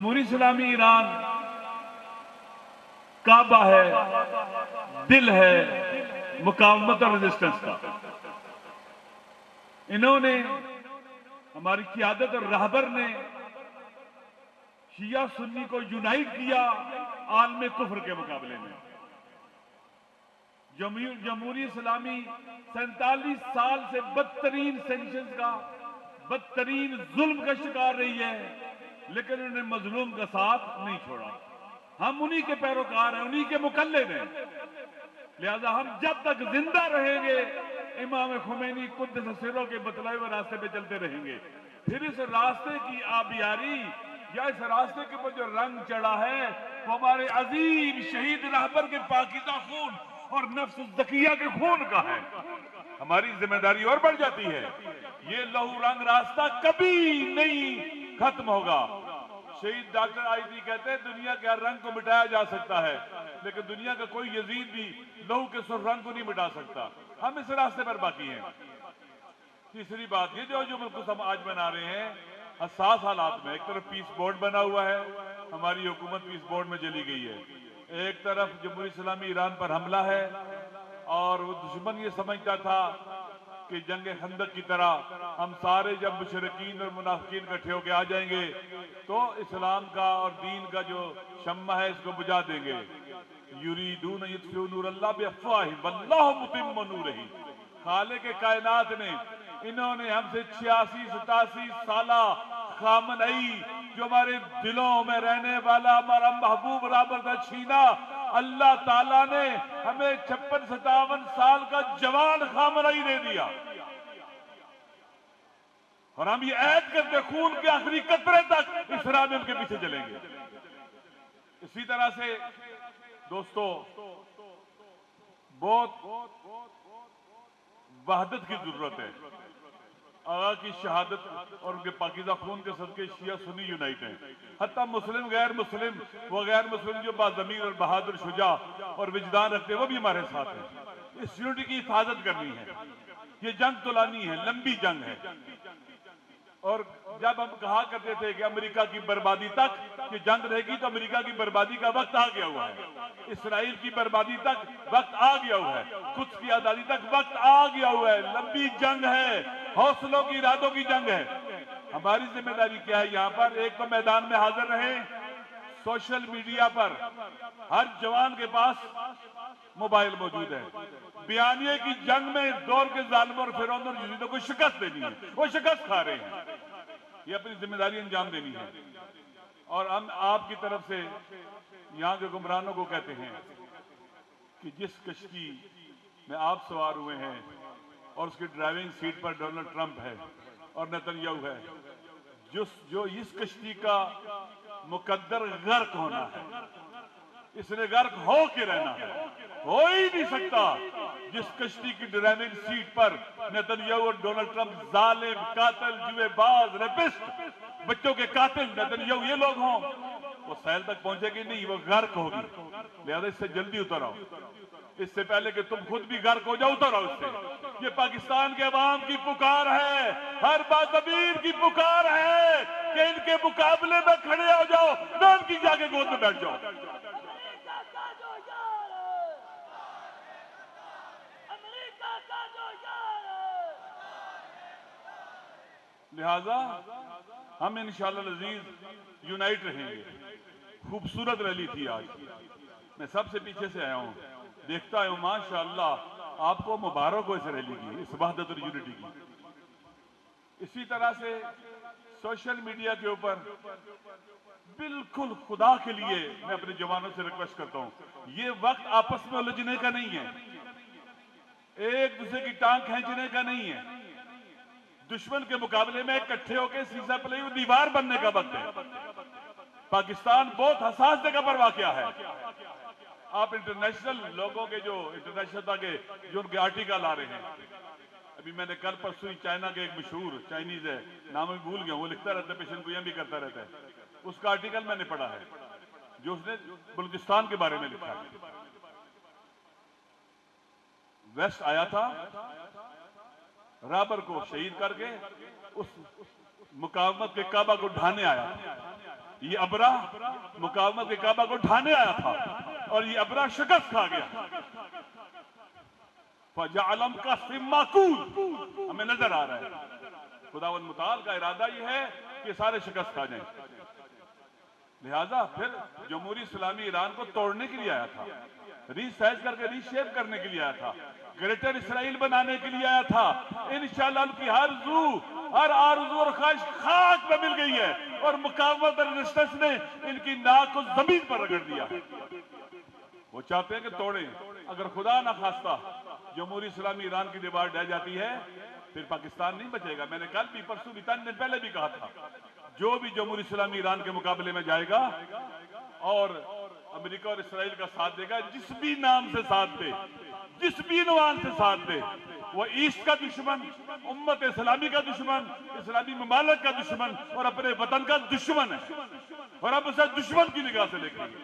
जमहूरी इस्लामी ईरान काबा है, दिल है मुकावमत और रेजिस्टेंस का। इन्होंने हमारी क़ियादत और रहबर ने शिया सुन्नी को यूनाइट किया आलम कुफ्र के मुकाबले में। जमहूरी इस्लामी 47 साल से बदतरीन सेंक्शंस का, बदतरीन जुल्म का शिकार रही है, लेकिन उन्होंने मजलूम का साथ नहीं छोड़ा। हम उन्हीं के पैरोकार हैं, उन्हीं के मुकल्लिद हैं। लिहाजा हम जब तक जिंदा रहेंगे इमाम खुमैनी कुद्दस सिरों के बतलाए हुए रास्ते पे चलते रहेंगे। फिर इस रास्ते की आबियारी या इस रास्ते के ऊपर जो रंग चढ़ा है वो हमारे अजीम शहीद रहबर के पाकीज़ा खून और नफ्स ज़किया के खून का है। हमारी जिम्मेदारी और बढ़ जाती है। ये लहू रंग रास्ता कभी नहीं खत्म होगा। शहीद डॉक्टर आईजी कहते हैं दुनिया के हर रंग को मिटाया जा सकता है, लेकिन दुनिया का कोई यजीद भी लहू के सुर्ख रंग को नहीं मिटा सकता। हम इस रास्ते पर बाकी हैं। तीसरी बात ये जो मुल्क हम आज बना रहे हैं हसास हालात में, एक तरफ पीस बोर्ड बना हुआ है, हमारी हुकूमत पीस बोर्ड में चली गई है, एक तरफ जमहूरी इस्लामी ईरान पर हमला है और वो दुश्मन ये समझता था कि जंग खंदक की तरह हम सारे जब मुशरिकीन और मुनाफिकीन इकट्ठे होकर आ जाएंगे तो इस्लाम का और दीन का जो शम्मा है इसको बुझा देंगे। युरीदून युत्फिऊ नूरल्लाह बिअफ़वाहिहिम वल्लाहु मुतिम्मु नूरिही। खालिक के कायनात ने इन्होंने हमसे 86-87 साला खामनई जो हमारे दिलों में रहने वाला हमारा महबूब राबर का छीना, अल्लाह ताला ने हमें 56-57 साल का जवान खामनई दे दिया और हम ये ऐद करके खून के आखिरी कतरे तक इस राह में उनके पीछे चलेंगे। इसी तरह से दोस्तों बहुत वहदत की जरूरत है। आगा की शहादत और उनके पाकीज़ा खून के सदके शिया सुन्नी यूनाइट हैं। हत्ता मुस्लिम गैर मुस्लिम, वो गैर मुस्लिम जो बाज़मीर और बहादुर शुजा और विजदान रखते हैं वो भी हमारे साथ हैं। इस यूनिटी की हिफाजत करनी है। ये जंग तो लानी है, लंबी जंग है। और जब हम कहा करते थे कि अमेरिका की बर्बादी तक ये जंग रहेगी, तो अमेरिका की बर्बादी का वक्त आ गया हुआ है। इसराइल की बर्बादी तक वक्त आ गया हुआ है। कुछ की आजादी तक वक्त आ गया हुआ है। लंबी जंग है, हौसलों की, इरादों की जंग है। हमारी जिम्मेदारी क्या है यहाँ पर? एक तो मैदान में हाजिर रहे, सोशल मीडिया पर हर जवान के पास मोबाइल मौजूद है। बयानिए की जंग में इस दौर के जालिमों और फिरौनों और यजीदों को शिकस्त देनी है। वो शिकस्त खा रहे हैं, ये अपनी जिम्मेदारी अंजाम देनी है। और हम आपकी तरफ से यहाँ के हुक्मरानों को कहते हैं कि जिस कश्ती में आप सवार हुए हैं और उसकी ड्राइविंग सीट पर डोनाल्ड ट्रंप है और नेतन्याहू है, जो इस कश्ती का मुकद्दर गर्क होना है, इसने गर्क हो के रहना है। हो ही नहीं सकता जिस कश्ती की ड्राइविंग सीट पर नेतन्याहू और डोनाल्ड ट्रंप जालिम, कातिल, जुएबाज, रेपिस्ट, बच्चों के कातिल नेतन्याहू ये लोग हों, वो सैल तक पहुंचेगी नहीं, वो गर्क होगी। लिहाजा इससे जल्दी उतर आओ, इससे पहले कि तुम खुद भी गर्क हो जाओ, उतर आओ इससे। ये पाकिस्तान के अवाम की पुकार है, हर बाज़मीर की पुकार है कि इनके मुकाबले में खड़े हो जाओ, ना इनकी जाके गोद में बैठ जाओ। लिहाजा हम इंशाअल्लाह अज़ीज यूनाइट रहेंगे। खूबसूरत रैली थी आज, मैं सबसे पीछे से आया हूँ, देखता हूँ माशाअल्लाह। आपको मुबारक हो इस रैली की, इस वहदत और यूनिटी की। इसी तरह से सोशल मीडिया के ऊपर बिल्कुल खुदा के लिए मैं अपने जवानों से रिक्वेस्ट करता हूँ, ये वक्त आपस में उलझने का नहीं है, एक दूसरे की टांग खींचने का नहीं है। दुश्मन के मुकाबले में इकट्ठे होकर सीसा पलाई हुई दीवार बनने का वक्त है। पाकिस्तान बहुत हसास जगह पर वाक़या है। आप इंटरनेशनल लोगों के जो इंटरनेशनल के जो उनके आर्टिकल आ रहे हैं, अभी मैंने कल परसों ही चाइना के एक मशहूर चाइनीज है, नाम भी भूल गया, वो लिखता रहता है, पेशन गोइयां भी करता रहता है, उसका आर्टिकल मैंने पढ़ा है जो उसने बलूचिस्तान के बारे में लिखा है। वेस्ट आया था, राबर को शहीद करके उस मुकावमत के काबा को ढाने आया। ये अबरा मुकावमत के काबा को ढाने आया था और ये अबरा शिकस्त खा गया। फजालम का सिम्माकूल हमें नजर आ रहा है। खुदावंद मुताल का इरादा यह है कि सारे शिकस्त खा जाएं। लिहाजा फिर जमहूरी इस्लामी ईरान को तोड़ने के लिए आया था, रीसाइज करके रीशेप करने के लिए आया था, ग्रेटर इसराइल बनाने के लिए आया था। इंशाअल्लाह उनकी हर आरज़ू और ख्वाहिश खाक में मिल गई है और मुकावमत और रेजिस्टेंस ने इनकी नाक को जमीन पर रगड़ दिया है। वो चाहते हैं कि तोड़ें। अगर खुदा ना खास्ता जमहूरी इस्लामी ईरान की दीवार ढह जाती है फिर पाकिस्तान नहीं बचेगा। मैंने कल भी परसों भी 3 दिन पहले भी कहा था, जो भी जमहूरी इस्लामी ईरान के मुकाबले में जाएगा और अमेरिका और इसराइल का साथ देगा, जिस भी नाम से साथ दे, जिस भी नुआन से साथ दे, वो ईस्ट का दुश्मन, उम्मत इस्लामी का दुश्मन, इस्लामी ममालिक का दुश्मन और अपने वतन का दुश्मन है और अब उसे दुश्मन की निगाह से देखेंगे।